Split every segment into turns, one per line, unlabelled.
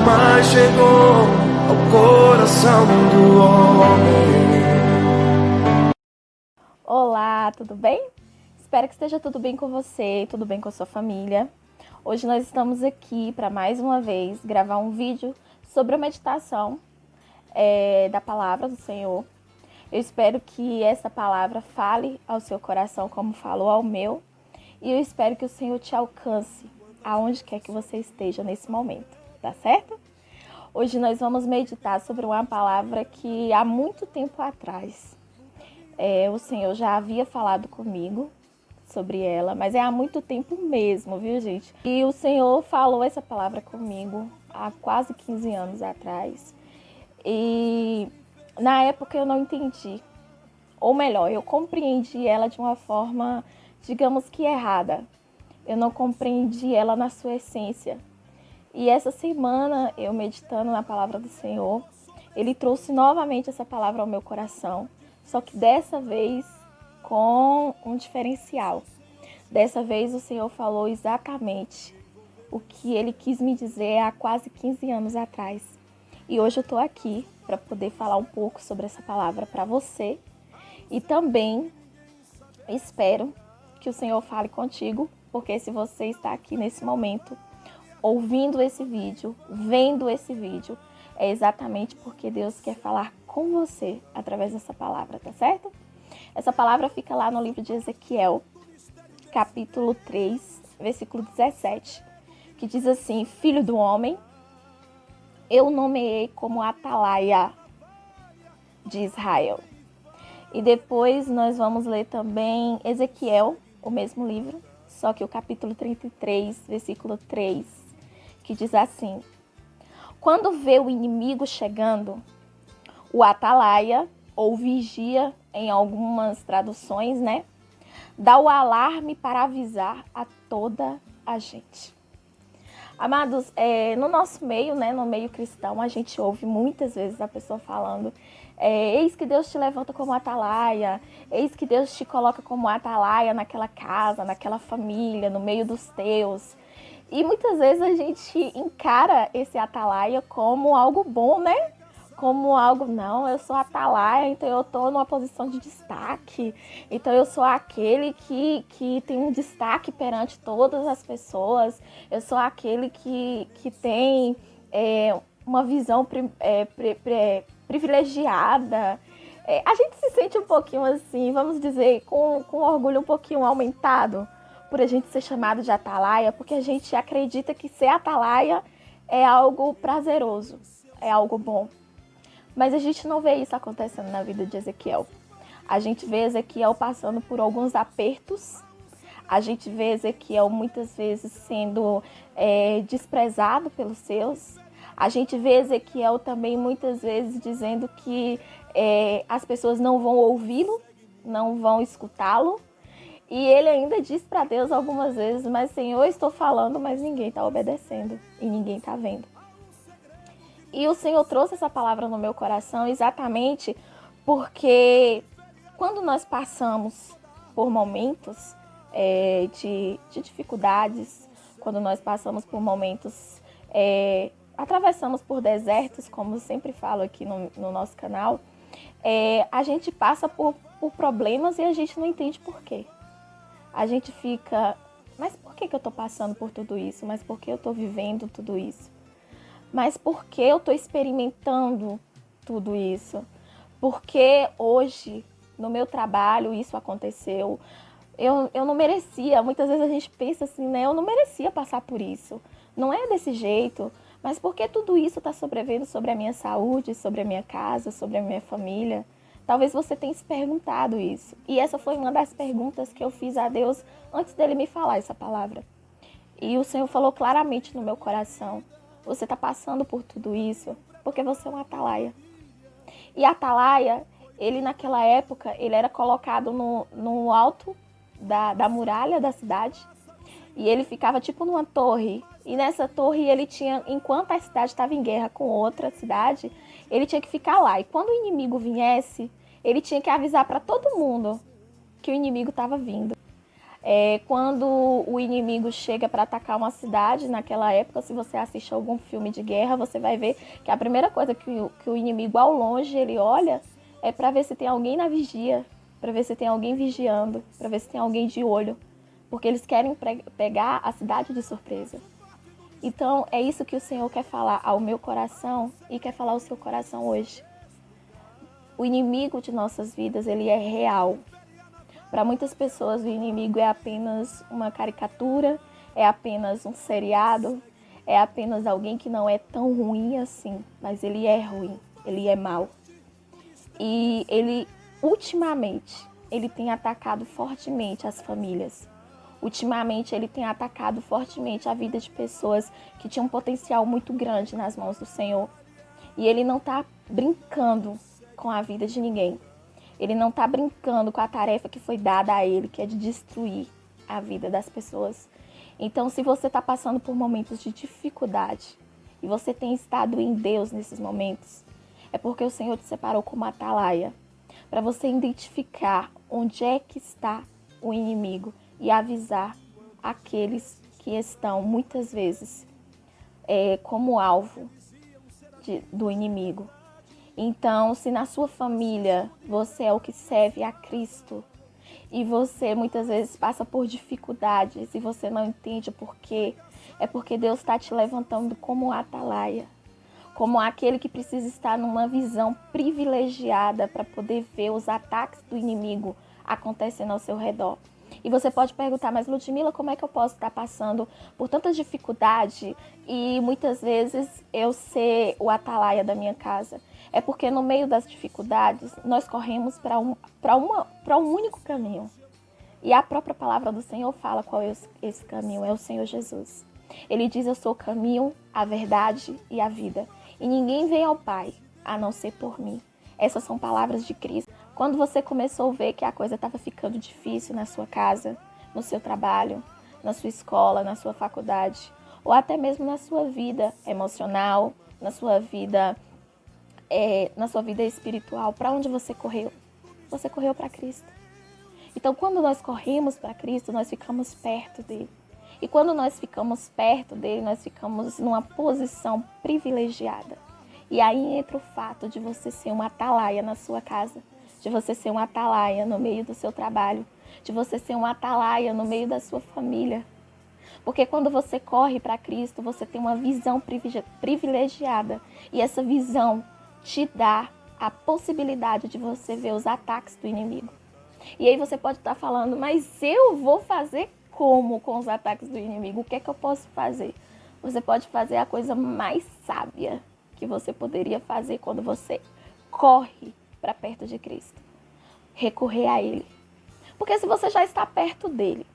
mais chegou ao coração do homem.
Olá, tudo bem? Espero que esteja tudo bem com você, tudo bem com a sua família. Hoje nós estamos aqui para mais uma vez gravar um vídeo sobre a meditação da palavra do Senhor. Eu espero que essa palavra fale ao seu coração como falou ao meu. E eu espero que o Senhor te alcance aonde quer que você esteja nesse momento, tá certo? Hoje nós vamos meditar sobre uma palavra que há muito tempo atrás o Senhor já havia falado comigo sobre ela, mas é há muito tempo mesmo, viu, gente? E o Senhor falou essa palavra comigo há quase 15 anos atrás. E na época eu não entendi. Ou melhor, eu compreendi ela de uma forma, digamos que errada. Eu não compreendi ela na sua essência. E essa semana, eu meditando na palavra do Senhor, Ele trouxe novamente essa palavra ao meu coração. Só que dessa vez com um diferencial. Dessa vez o Senhor falou exatamente o que Ele quis me dizer há quase 15 anos atrás. E hoje eu estou aqui para poder falar um pouco sobre essa palavra para você. E também espero que o Senhor fale contigo, porque se você está aqui nesse momento, ouvindo esse vídeo, vendo esse vídeo, é exatamente porque Deus quer falar com você através dessa palavra, tá certo? Essa palavra fica lá no livro de Ezequiel, capítulo 3, versículo 17, que diz assim: Filho do homem, eu nomeei como atalaia de Israel. E depois nós vamos ler também Ezequiel, o mesmo livro, só que o capítulo 33, versículo 3, que diz assim: Quando vê o inimigo chegando, o atalaia, ou vigia em algumas traduções, né? Dá o alarme para avisar a toda a gente. Amados, no nosso meio, né, no meio cristão, a gente ouve muitas vezes a pessoa falando: eis que Deus te levanta como atalaia, eis que Deus te coloca como atalaia naquela casa, naquela família, no meio dos teus. E muitas vezes a gente encara esse atalaia como algo bom, né? Como algo, não, eu sou atalaia, então eu estou numa posição de destaque, então eu sou aquele que tem um destaque perante todas as pessoas, eu sou aquele que tem uma visão privilegiada. A gente se sente um pouquinho assim, vamos dizer, com orgulho um pouquinho aumentado por a gente ser chamado de atalaia, porque a gente acredita que ser atalaia é algo prazeroso, é algo bom. Mas a gente não vê isso acontecendo na vida de Ezequiel. A gente vê Ezequiel passando por alguns apertos. A gente vê Ezequiel muitas vezes sendo desprezado pelos seus. A gente vê Ezequiel também muitas vezes dizendo que as pessoas não vão ouvi-lo, não vão escutá-lo. E ele ainda diz para Deus algumas vezes: mas Senhor, eu estou falando, mas ninguém está obedecendo e ninguém está vendo. E o Senhor trouxe essa palavra no meu coração exatamente porque quando nós passamos por momentos de dificuldades, quando nós passamos por momentos, atravessamos por desertos, como eu sempre falo aqui no nosso canal, a gente passa por problemas e a gente não entende por quê. A gente fica: mas por que eu estou passando por tudo isso? Mas por que eu estou vivendo tudo isso? Mas por que eu estou experimentando tudo isso? Porque hoje, no meu trabalho, isso aconteceu. Eu não merecia. Muitas vezes a gente pensa assim, né? Eu não merecia passar por isso. Não é desse jeito. Mas por que tudo isso está sobrevivendo sobre a minha saúde, sobre a minha casa, sobre a minha família? Talvez você tenha se perguntado isso. E essa foi uma das perguntas que eu fiz a Deus antes dele me falar essa palavra. E o Senhor falou claramente no meu coração: você está passando por tudo isso porque você é um atalaia. E atalaia, ele naquela época, ele era colocado no alto da muralha da cidade. E ele ficava tipo numa torre. E nessa torre ele tinha, enquanto a cidade estava em guerra com outra cidade, ele tinha que ficar lá. E quando o inimigo viesse, ele tinha que avisar para todo mundo que o inimigo estava vindo. Quando o inimigo chega para atacar uma cidade, naquela época, se você assiste algum filme de guerra, você vai ver que a primeira coisa que o inimigo ao longe ele olha é para ver se tem alguém na vigia, para ver se tem alguém vigiando, para ver se tem alguém de olho, porque eles querem pegar a cidade de surpresa. Então é isso que o Senhor quer falar ao meu coração e quer falar ao seu coração hoje. O inimigo de nossas vidas, ele é real. Para muitas pessoas, o inimigo é apenas uma caricatura, é apenas um seriado, é apenas alguém que não é tão ruim assim, mas ele é ruim, ele é mau. E ele, ultimamente, ele tem atacado fortemente as famílias. Ultimamente, ele tem atacado fortemente a vida de pessoas que tinham um potencial muito grande nas mãos do Senhor. E ele não está brincando com a vida de ninguém. Ele não está brincando com a tarefa que foi dada a ele, que é de destruir a vida das pessoas. Então, se você está passando por momentos de dificuldade e você tem estado em Deus nesses momentos, é porque o Senhor te separou como atalaia, para você identificar onde é que está o inimigo e avisar aqueles que estão, muitas vezes, como alvo do inimigo. Então, se na sua família você é o que serve a Cristo e você muitas vezes passa por dificuldades e você não entende o porquê, é porque Deus está te levantando como atalaia, como aquele que precisa estar numa visão privilegiada para poder ver os ataques do inimigo acontecendo ao seu redor. E você pode perguntar, mas Ludmila, como é que eu posso estar passando por tanta dificuldade e muitas vezes eu ser o atalaia da minha casa? É porque no meio das dificuldades nós corremos para um único caminho. E a própria palavra do Senhor fala qual é esse caminho, é o Senhor Jesus. Ele diz, eu sou o caminho, a verdade e a vida. E ninguém vem ao Pai a não ser por mim. Essas são palavras de Cristo. Quando você começou a ver que a coisa estava ficando difícil na sua casa, no seu trabalho, na sua escola, na sua faculdade, ou até mesmo na sua vida emocional, na sua vida espiritual, para onde você correu? Você correu para Cristo. Então, quando nós corremos para Cristo, nós ficamos perto dele. E quando nós ficamos perto dele, nós ficamos numa posição privilegiada. E aí entra o fato de você ser uma atalaia na sua casa, de você ser uma atalaia no meio do seu trabalho, de você ser uma atalaia no meio da sua família. Porque quando você corre para Cristo, você tem uma visão privilegiada. E essa visão te dá a possibilidade de você ver os ataques do inimigo. E aí você pode estar falando, mas eu vou fazer como com os ataques do inimigo? O que é que eu posso fazer? Você pode fazer a coisa mais sábia que você poderia fazer quando você corre para perto de Cristo. Recorrer a Ele. Porque se você já está perto dele,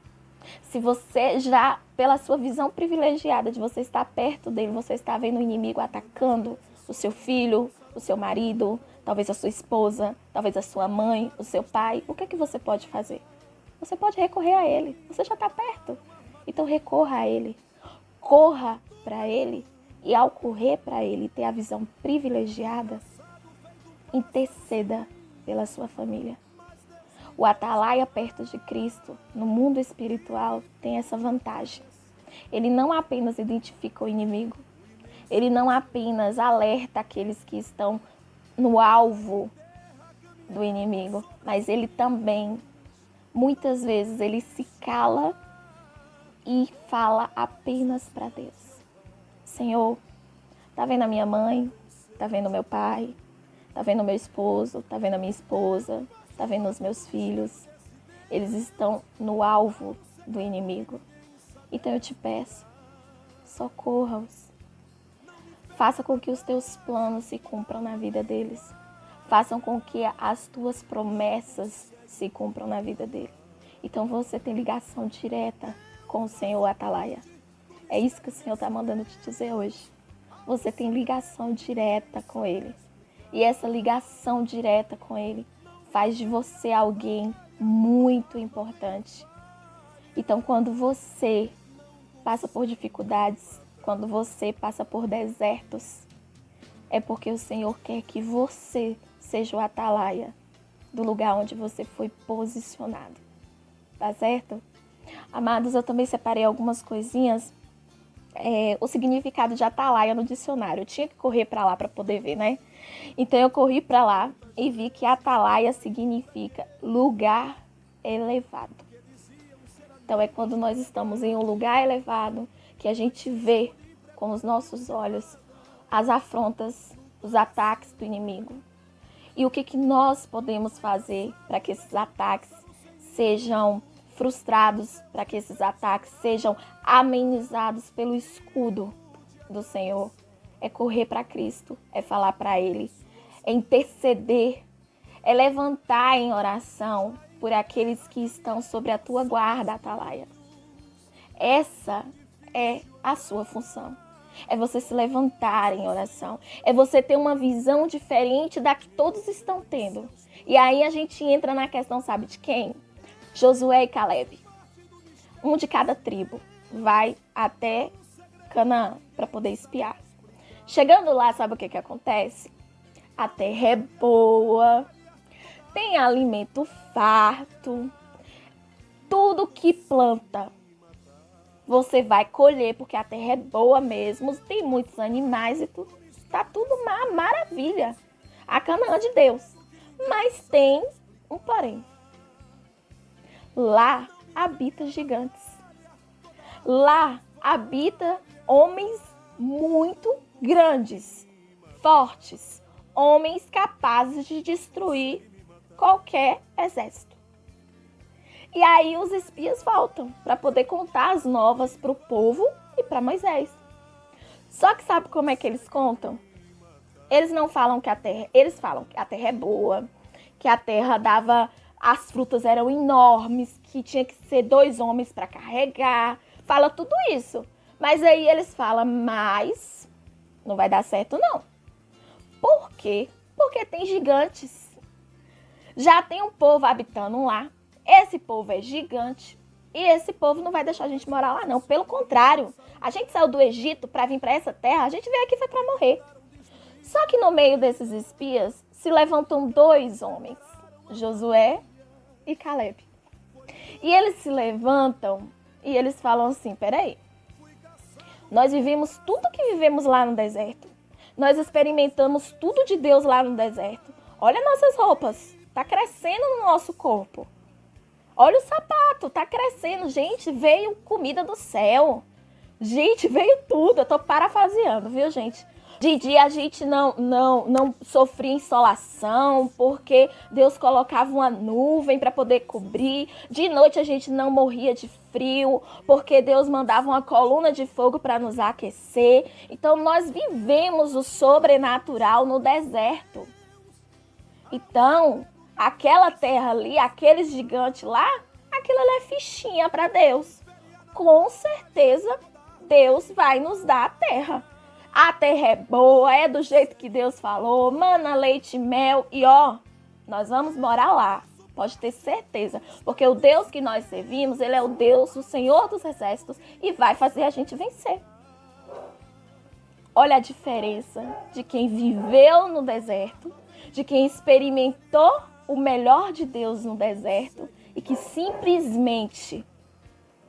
se você já, pela sua visão privilegiada de você estar perto dele, você está vendo o inimigo atacando o seu filho, o seu marido, talvez a sua esposa, talvez a sua mãe, o seu pai, o que é que você pode fazer? Você pode recorrer a ele, você já está perto. Então recorra a ele, corra para ele e ao correr para ele ter a visão privilegiada, interceda pela sua família. O atalaia perto de Cristo, no mundo espiritual, tem essa vantagem. Ele não apenas identifica o inimigo, ele não apenas alerta aqueles que estão no alvo do inimigo, mas ele também, muitas vezes, ele se cala e fala apenas para Deus. Senhor, tá vendo a minha mãe? Tá vendo meu pai? Tá vendo o meu esposo? Tá vendo a minha esposa? Tá vendo os meus filhos? Eles estão no alvo do inimigo. Então eu te peço, socorra-os. Faça com que os teus planos se cumpram na vida deles. Façam com que as tuas promessas se cumpram na vida dele. Então você tem ligação direta com o Senhor Atalaia. É isso que o Senhor está mandando te dizer hoje. Você tem ligação direta com ele. E essa ligação direta com ele faz de você alguém muito importante. Então, quando você passa por dificuldades, quando você passa por desertos, é porque o Senhor quer que você seja o atalaia do lugar onde você foi posicionado. Tá certo? Amados, eu também separei algumas coisinhas. O significado de atalaia no dicionário. Eu tinha que correr para lá para poder ver, né? Então eu corri para lá e vi que atalaia significa lugar elevado. Então é quando nós estamos em um lugar elevado que a gente vê com os nossos olhos as afrontas, os ataques do inimigo. E o que nós podemos fazer para que esses ataques sejam frustrados, para que esses ataques sejam amenizados pelo escudo do Senhor? É correr para Cristo, é falar para Ele, é interceder, é levantar em oração por aqueles que estão sobre a tua guarda, atalaia. Essa é a sua função. É você se levantar em oração. É você ter uma visão diferente da que todos estão tendo. E aí a gente entra na questão, sabe de quem? Josué e Caleb. Um de cada tribo vai até Canaã para poder espiar. Chegando lá, sabe o que acontece? A terra é boa, tem alimento farto, tudo que planta você vai colher, porque a terra é boa mesmo, tem muitos animais e tudo, tá tudo uma maravilha, a Canaã de Deus. Mas tem um porém. Lá habita gigantes. Lá habita homens muito grandes, fortes, homens capazes de destruir qualquer exército. E aí os espias voltam para poder contar as novas para o povo e para Moisés. Só que sabe como é que eles contam? Eles não falam que a terra... Eles falam que a terra é boa, que a terra dava... As frutas eram enormes, que tinha que ser 2 homens para carregar. Fala tudo isso. Mas aí eles falam, mas não vai dar certo não. Por quê? Porque tem gigantes. Já tem um povo habitando lá. Esse povo é gigante e esse povo não vai deixar a gente morar lá, não. Pelo contrário, a gente saiu do Egito para vir para essa terra, a gente veio aqui foi para morrer. Só que no meio desses espias se levantam 2 homens, Josué e Caleb. E eles se levantam e eles falam assim, peraí, nós vivemos tudo que vivemos lá no deserto. Nós experimentamos tudo de Deus lá no deserto. Olha nossas roupas, tá crescendo no nosso corpo. Olha o sapato, tá crescendo. Gente, veio comida do céu. Gente, veio tudo. Eu tô parafraseando, viu, gente? De dia a gente não sofria insolação, porque Deus colocava uma nuvem para poder cobrir. De noite a gente não morria de frio, porque Deus mandava uma coluna de fogo para nos aquecer. Então nós vivemos o sobrenatural no deserto. Então, aquela terra ali, aqueles gigantes lá, aquilo ali é fichinha para Deus. Com certeza, Deus vai nos dar a terra. A terra é boa, é do jeito que Deus falou, mana, leite e mel. E ó, nós vamos morar lá, pode ter certeza. Porque o Deus que nós servimos, Ele é o Deus, o Senhor dos Exércitos, e vai fazer a gente vencer. Olha a diferença de quem viveu no deserto, de quem experimentou o melhor de Deus no deserto e que simplesmente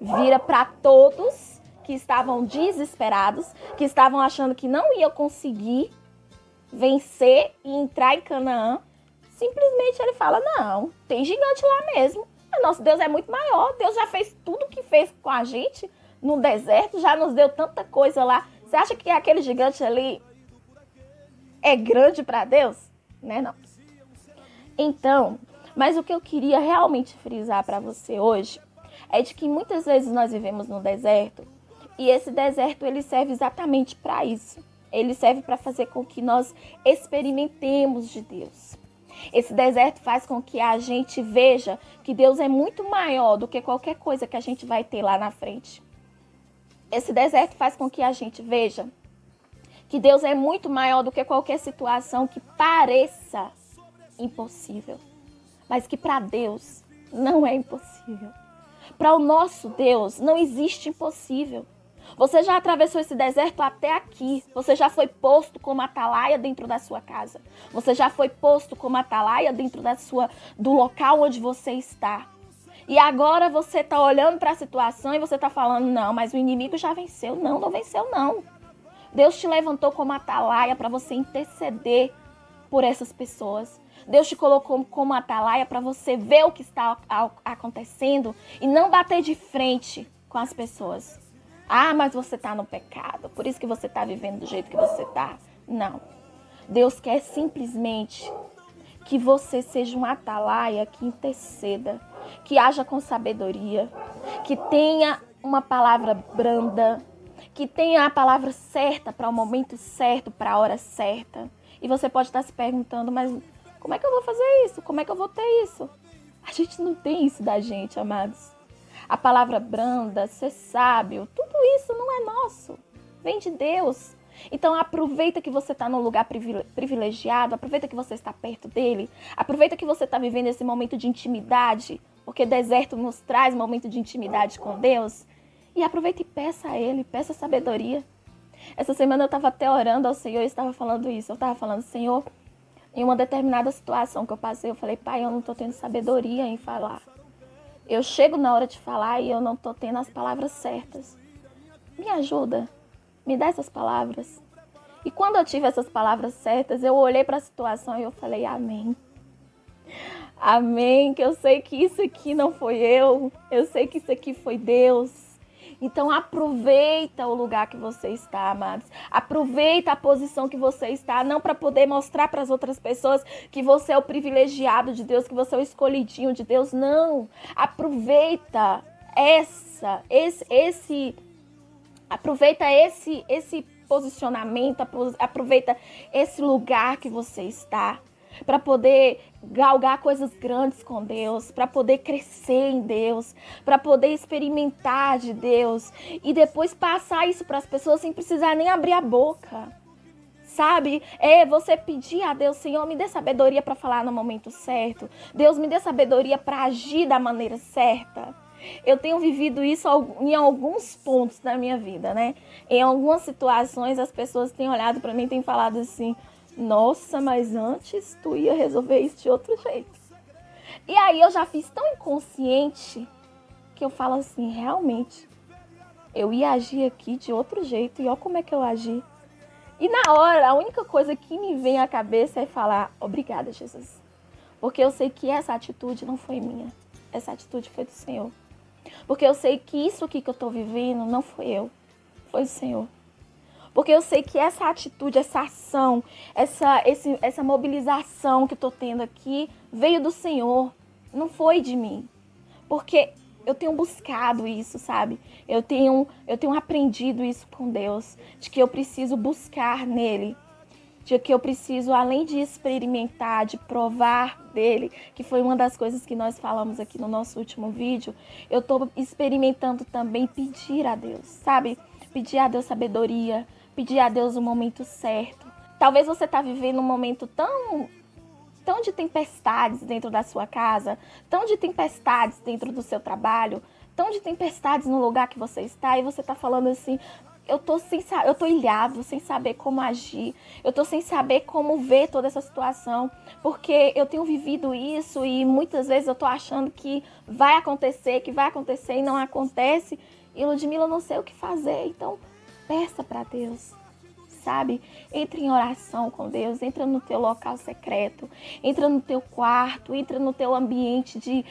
vira para todos que estavam desesperados, que estavam achando que não ia conseguir vencer e entrar em Canaã. Simplesmente ele fala, não, tem gigante lá mesmo. Nosso Deus é muito maior. Deus já fez tudo o que fez com a gente no deserto, já nos deu tanta coisa lá. Você acha que aquele gigante ali é grande para Deus? Né, não. Então, mas o que eu queria realmente frisar para você hoje é de que muitas vezes nós vivemos no deserto e esse deserto ele serve exatamente para isso. Ele serve para fazer com que nós experimentemos de Deus. Esse deserto faz com que a gente veja que Deus é muito maior do que qualquer coisa que a gente vai ter lá na frente. Esse deserto faz com que a gente veja que Deus é muito maior do que qualquer situação que pareça impossível, mas que para Deus não é impossível. Para o nosso Deus não existe impossível. Você já atravessou esse deserto até aqui. Você já foi posto como atalaia dentro da sua casa. Você já foi posto como atalaia dentro do local onde você está. E agora você está olhando para a situação e você está falando, não, mas o inimigo já venceu. Não, não venceu não. Deus te levantou como atalaia para você interceder por essas pessoas. Deus te colocou como atalaia para você ver o que está acontecendo e não bater de frente com as pessoas. Ah, mas você está no pecado, por isso que você está vivendo do jeito que você está. Não. Deus quer simplesmente que você seja um atalaia que interceda, que haja com sabedoria, que tenha uma palavra branda, que tenha a palavra certa para o momento certo, para a hora certa. E você pode estar se perguntando, mas como é que eu vou fazer isso? Como é que eu vou ter isso? A gente não tem isso da gente, amados. A palavra branda, ser sábio, tudo isso não é nosso. Vem de Deus. Então aproveita que você está num lugar privilegiado, aproveita que você está perto dele, aproveita que você está vivendo esse momento de intimidade, porque deserto nos traz momento de intimidade com Deus. E aproveita e peça a ele, peça sabedoria. Essa semana eu estava até orando ao Senhor e estava falando isso. Eu estava falando, Senhor, em uma determinada situação que eu passei, eu falei, Pai, eu não estou tendo sabedoria em falar. Eu chego na hora de falar e eu não estou tendo as palavras certas. Me ajuda, me dá essas palavras. E quando eu tive essas palavras certas, eu olhei para a situação e eu falei, amém. Amém, que eu sei que isso aqui não foi eu sei que isso aqui foi Deus. Então aproveita o lugar que você está, amados. Aproveita a posição que você está, não para poder mostrar para as outras pessoas que você é o privilegiado de Deus, que você é o escolhidinho de Deus, não. Aproveita esse posicionamento, aproveita esse lugar que você está, para poder galgar coisas grandes com Deus, para poder crescer em Deus, para poder experimentar de Deus e depois passar isso para as pessoas sem precisar nem abrir a boca. Sabe? Você pedir a Deus, Senhor, me dê sabedoria para falar no momento certo. Deus, me dê sabedoria para agir da maneira certa. Eu tenho vivido isso em alguns pontos da minha vida, né? Em algumas situações as pessoas têm olhado para mim e têm falado assim, nossa, mas antes tu ia resolver isso de outro jeito. E aí eu já fiz tão inconsciente que eu falo assim, realmente, eu ia agir aqui de outro jeito e olha como é que eu agi. E na hora, a única coisa que me vem à cabeça é falar, obrigada, Jesus. Porque eu sei que essa atitude não foi minha, essa atitude foi do Senhor. Porque eu sei que isso aqui que eu estou vivendo não foi eu, foi o Senhor. Porque eu sei que essa atitude, essa ação, essa mobilização que eu estou tendo aqui veio do Senhor, não foi de mim. Porque eu tenho buscado isso, sabe? Eu tenho aprendido isso com Deus, de que eu preciso buscar nele, de que eu preciso, além de experimentar, de provar dele, que foi uma das coisas que nós falamos aqui no nosso último vídeo, eu estou experimentando também pedir a Deus, sabe? Pedir a Deus sabedoria, pedir a Deus o momento certo. Talvez você está vivendo um momento tão de tempestades dentro da sua casa, tão de tempestades dentro do seu trabalho, tão de tempestades no lugar que você está, e você está falando assim, eu tô ilhado, sem saber como agir, eu tô sem saber como ver toda essa situação, porque eu tenho vivido isso e muitas vezes eu tô achando que vai acontecer e não acontece, e Ludmila, eu não sei o que fazer, então peça para Deus, sabe? Entra em oração com Deus, entra no teu local secreto, entra no teu quarto, entra no teu ambiente de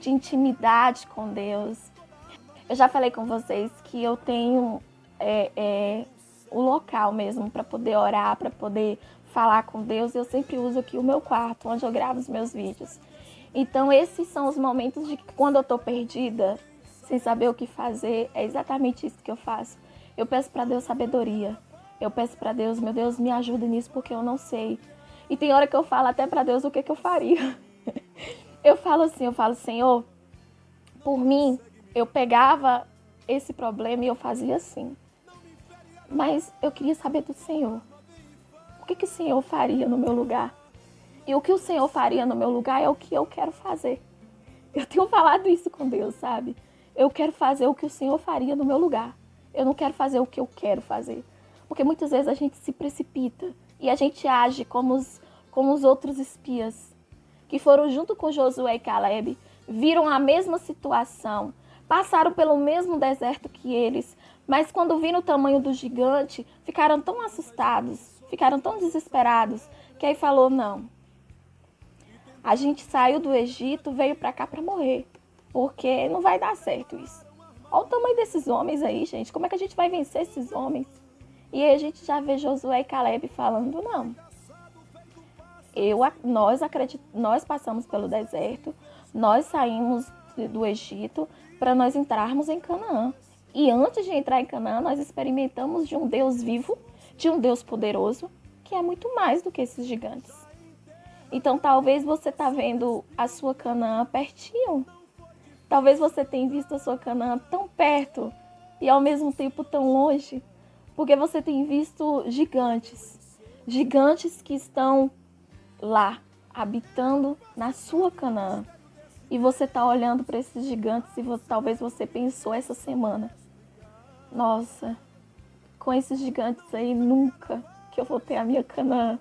intimidade com Deus. Eu já falei com vocês que eu tenho o local mesmo para poder orar, para poder falar com Deus. Eu sempre uso aqui o meu quarto, onde eu gravo os meus vídeos. Então esses são os momentos de que quando eu tô perdida, sem saber o que fazer, é exatamente isso que eu faço. Eu peço para Deus sabedoria. Eu peço para Deus, meu Deus, me ajuda nisso porque eu não sei. E tem hora que eu falo até para Deus o que eu faria. Eu falo assim, Senhor, por mim, eu pegava esse problema e eu fazia assim. Mas eu queria saber do Senhor. O que o Senhor faria no meu lugar? E o que o Senhor faria no meu lugar é o que eu quero fazer. Eu tenho falado isso com Deus, sabe? Eu quero fazer o que o Senhor faria no meu lugar. Eu não quero fazer o que eu quero fazer. Porque muitas vezes a gente se precipita e a gente age como os outros espias que foram junto com Josué e Caleb viram a mesma situação, passaram pelo mesmo deserto que eles, mas quando viram o tamanho do gigante, ficaram tão assustados, ficaram tão desesperados, que aí falou, não, a gente saiu do Egito, veio para cá para morrer, porque não vai dar certo isso. Olha o tamanho desses homens aí, gente, como é que a gente vai vencer esses homens? E aí a gente já vê Josué e Caleb falando, não, nós passamos pelo deserto, nós saímos do Egito para nós entrarmos em Canaã. E antes de entrar em Canaã, nós experimentamos de um Deus vivo, de um Deus poderoso, que é muito mais do que esses gigantes. Então, talvez você está vendo a sua Canaã pertinho. Talvez você tenha visto a sua Canaã tão perto e ao mesmo tempo tão longe, porque você tem visto gigantes. Gigantes que estão lá, habitando na sua Canaã. E você está olhando para esses gigantes e talvez você pensou essa semana, nossa, com esses gigantes aí nunca que eu vou ter a minha Canaã.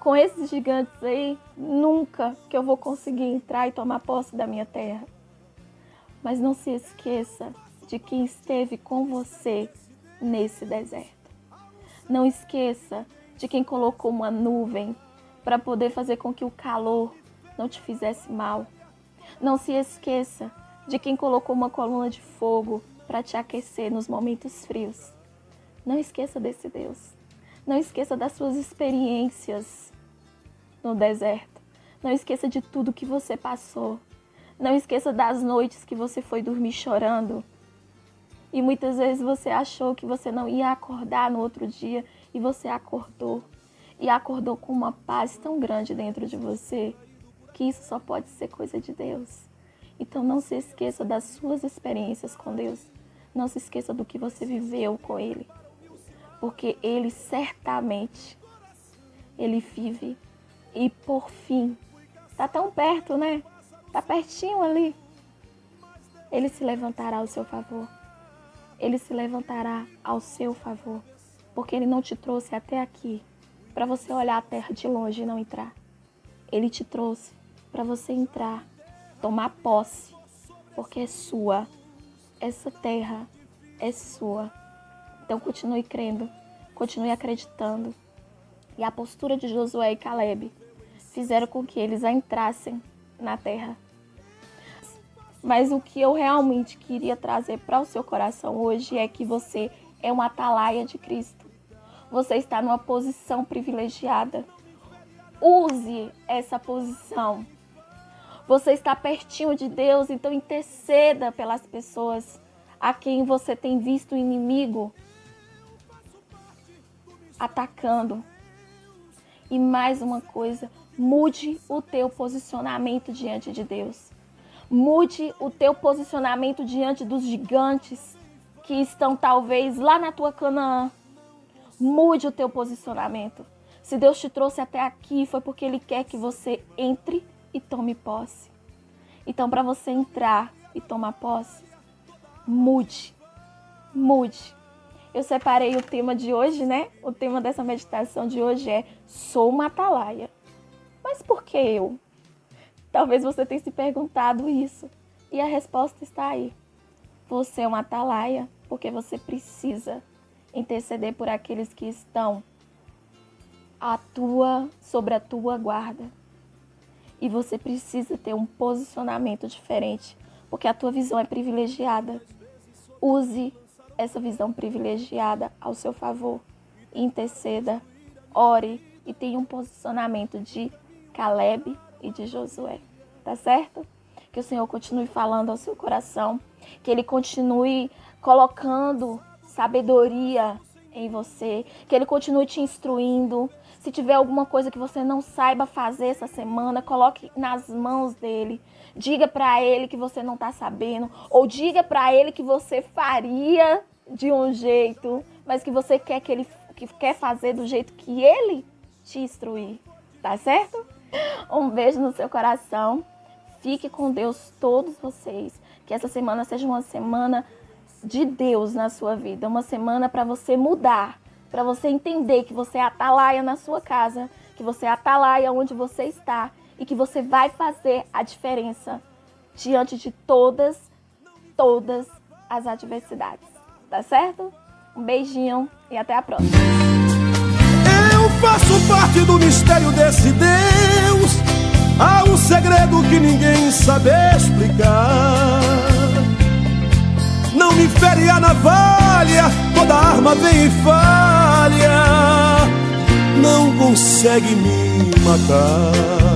Com esses gigantes aí nunca que eu vou conseguir entrar e tomar posse da minha terra. Mas não se esqueça de quem esteve com você nesse deserto. Não esqueça de quem colocou uma nuvem para poder fazer com que o calor não te fizesse mal. Não se esqueça de quem colocou uma coluna de fogo para te aquecer nos momentos frios. Não esqueça desse Deus. Não esqueça das suas experiências no deserto. Não esqueça de tudo que você passou. Não esqueça das noites que você foi dormir chorando. E muitas vezes você achou que você não ia acordar no outro dia e você acordou. E acordou com uma paz tão grande dentro de você que isso só pode ser coisa de Deus. Então não se esqueça das suas experiências com Deus. Não se esqueça do que você viveu com Ele. Porque Ele certamente, Ele vive. E por fim, está tão perto, né? Está pertinho ali. Ele se levantará ao seu favor. Ele se levantará ao seu favor. Porque Ele não te trouxe até aqui para você olhar a terra de longe e não entrar. Ele te trouxe para você entrar, tomar posse, porque é sua. Essa terra é sua. Então continue crendo, continue acreditando. E a postura de Josué e Caleb fizeram com que eles entrassem na terra. Mas o que eu realmente queria trazer para o seu coração hoje é que você é uma atalaia de Cristo. Você está numa posição privilegiada. Use essa posição. Você está pertinho de Deus, então interceda pelas pessoas a quem você tem visto o inimigo atacando. E mais uma coisa, mude o teu posicionamento diante de Deus. Mude o teu posicionamento diante dos gigantes que estão talvez lá na tua Canaã. Mude o teu posicionamento. Se Deus te trouxe até aqui, foi porque Ele quer que você entre e tome posse. Então, para você entrar e tomar posse, mude. Mude. Eu separei o tema de hoje, né? O tema dessa meditação de hoje é Sou uma atalaia. Mas por que eu? Talvez você tenha se perguntado isso. E a resposta está aí. Você é uma atalaia porque você precisa interceder por aqueles que estão sobre a tua guarda. E você precisa ter um posicionamento diferente, porque a tua visão é privilegiada. Use essa visão privilegiada ao seu favor. Interceda, ore e tenha um posicionamento de Caleb e de Josué. Tá certo? Que o Senhor continue falando ao seu coração, que Ele continue colocando sabedoria em você, que Ele continue te instruindo. Se tiver alguma coisa que você não saiba fazer essa semana, coloque nas mãos dEle. Diga para Ele que você não está sabendo, ou diga para Ele que você faria de um jeito, mas que você quer que quer fazer do jeito que Ele te instruir. Tá certo? Um beijo no seu coração. Fique com Deus todos vocês. Que essa semana seja uma semana de Deus na sua vida. Uma semana para você mudar. Para você entender que você é atalaia na sua casa. Que você é atalaia onde você está. E que você vai fazer a diferença diante de todas as adversidades. Tá certo? Um beijinho e até a próxima.
Eu faço parte do mistério desse Deus. Há um segredo que ninguém sabe explicar. Não me fere a navalha, toda arma vem e falha, não consegue me matar.